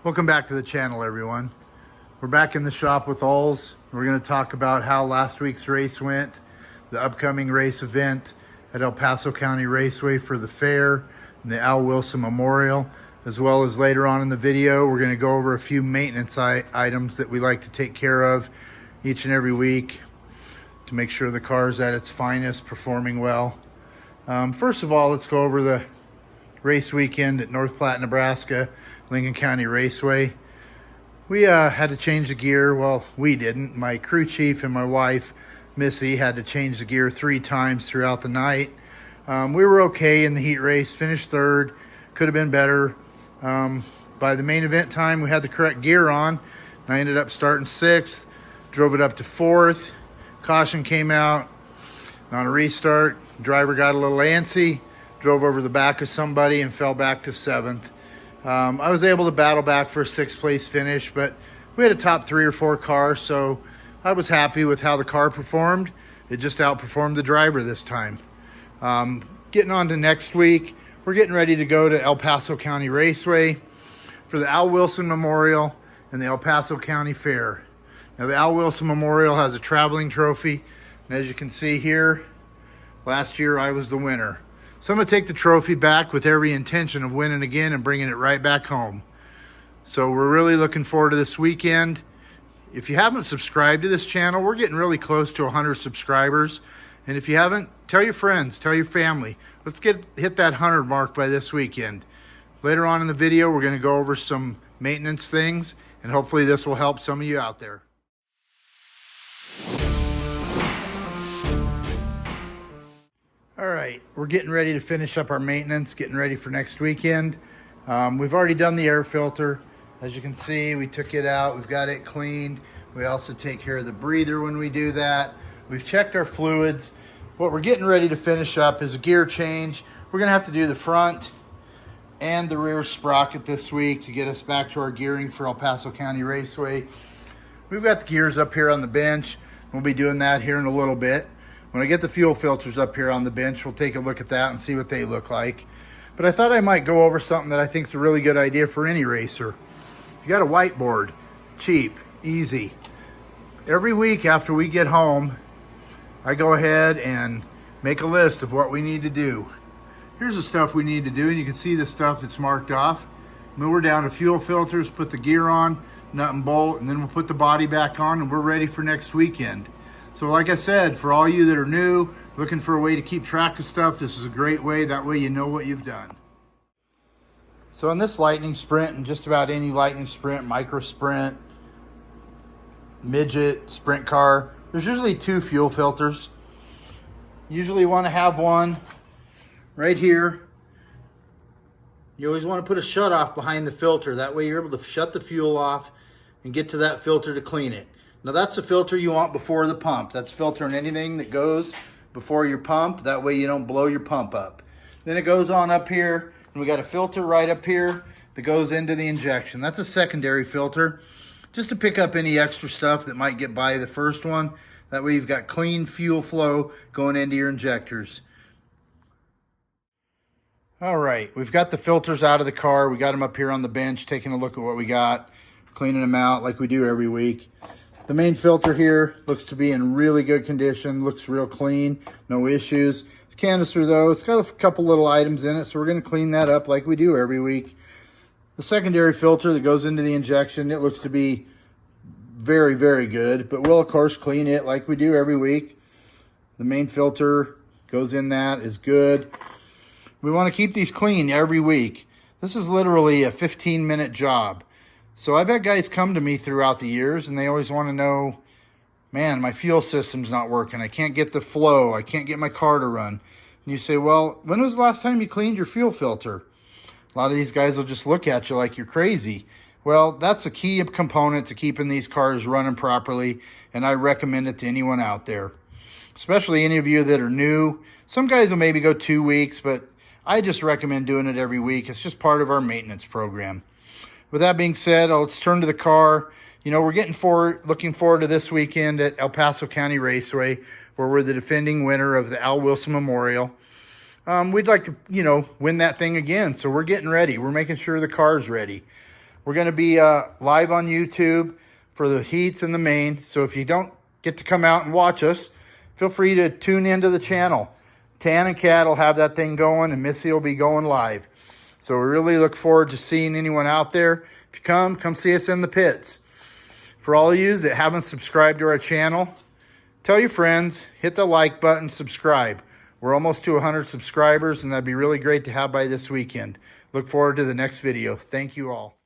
Welcome back to the channel, everyone. We're back in the shop with Ullz. We're going to talk about how last week's race went, the upcoming race event at El Paso County Raceway for the fair and the Al Wilson Memorial, as well as later on in the video, we're going to go over a few maintenance items that we like to take care of each and every week to make sure the car is at its finest, performing well. First of all, let's go over the race weekend at North Platte, Nebraska, Lincoln County Raceway. We had to change the gear. Well, we didn't. My crew chief and my wife, Missy, had to change the gear 3 times throughout the night. We were okay in the heat race, finished 3rd, could have been better. By the main event time, we had the correct gear on. I ended up starting 6th, drove it up to 4th. Caution came out. On a restart, driver got a little antsy, drove over the back of somebody and fell back to 7th. I was able to battle back for a 6th place finish, but we had a top 3 or 4 car, so I was happy with how the car performed. It just outperformed the driver this time. Getting on to next week, we're getting ready to go to El Paso County Raceway for the Al Wilson Memorial and the El Paso County Fair. Now, the Al Wilson Memorial has a traveling trophy, and as you can see here, last year I was the winner. So I'm going to take the trophy back with every intention of winning again and bringing it right back home. So we're really looking forward to this weekend. If you haven't subscribed to this channel, we're getting really close to 100 subscribers. And if you haven't, tell your friends, tell your family. Let's hit that 100 mark by this weekend. Later on in the video, we're going to go over some maintenance things, and hopefully this will help some of you out there. All right, we're getting ready to finish up our maintenance, getting ready for next weekend. We've already done the air filter. As you can see, we took it out, we've got it cleaned. We also take care of the breather when we do that. We've checked our fluids. What we're getting ready to finish up is a gear change. We're gonna have to do the front and the rear sprocket this week to get us back to our gearing for El Paso County Raceway. We've got the gears up here on the bench. We'll be doing that here in a little bit. When I get the fuel filters up here on the bench, we'll take a look at that and see what they look like. But I thought I might go over something that I think is a really good idea for any racer. If you got a whiteboard, cheap, easy. Every week after we get home, I go ahead and make a list of what we need to do. Here's the stuff we need to do, and you can see the stuff that's marked off. Then we're down to fuel filters, put the gear on, nut and bolt, and then we'll put the body back on, and we're ready for next weekend. So like I said, for all you that are new, looking for a way to keep track of stuff, this is a great way. That way you know what you've done. So on this lightning sprint, and just about any lightning sprint, micro sprint, midget, sprint car, there's usually 2 fuel filters. You usually want to have one right here. You always want to put a shut off behind the filter. That way you're able to shut the fuel off and get to that filter to clean it. Now that's the filter you want before the pump. That's filtering anything that goes before your pump. That way you don't blow your pump up. Then it goes on up here, and we got a filter right up here that goes into the injection. That's a secondary filter, just to pick up any extra stuff that might get by the first one. That way you've got clean fuel flow going into your injectors. All right, we've got the filters out of the car. We got them up here on the bench, taking a look at what we got, cleaning them out like we do every week. The main filter here looks to be in really good condition, looks real clean, no issues. The canister though, it's got a couple little items in it, so we're gonna clean that up like we do every week. The secondary filter that goes into the injection, it looks to be very, very good, but we'll of course clean it like we do every week. The main filter goes in, that is good. We wanna keep these clean every week. This is literally a 15-minute job. So I've had guys come to me throughout the years, and they always want to know, man, my fuel system's not working. I can't get the flow. I can't get my car to run. And you say, well, when was the last time you cleaned your fuel filter? A lot of these guys will just look at you like you're crazy. Well, that's a key component to keeping these cars running properly, and I recommend it to anyone out there, especially any of you that are new. Some guys will maybe go 2 weeks, but I just recommend doing it every week. It's just part of our maintenance program. With that being said, let's turn to the car. You know, we're looking forward to this weekend at El Paso County Raceway, where we're the defending winner of the Al Wilson Memorial. We'd like to, win that thing again. So we're getting ready. We're making sure the car's ready. We're going to be live on YouTube for the heats and the main. So if you don't get to come out and watch us, feel free to tune into the channel. Tan and Cat will have that thing going, and Missy will be going live. So we really look forward to seeing anyone out there. If you come see us in the pits. For all of you that haven't subscribed to our channel, tell your friends, hit the like button, subscribe. We're almost to 100 subscribers, and that'd be really great to have by this weekend. Look forward to the next video. Thank you all.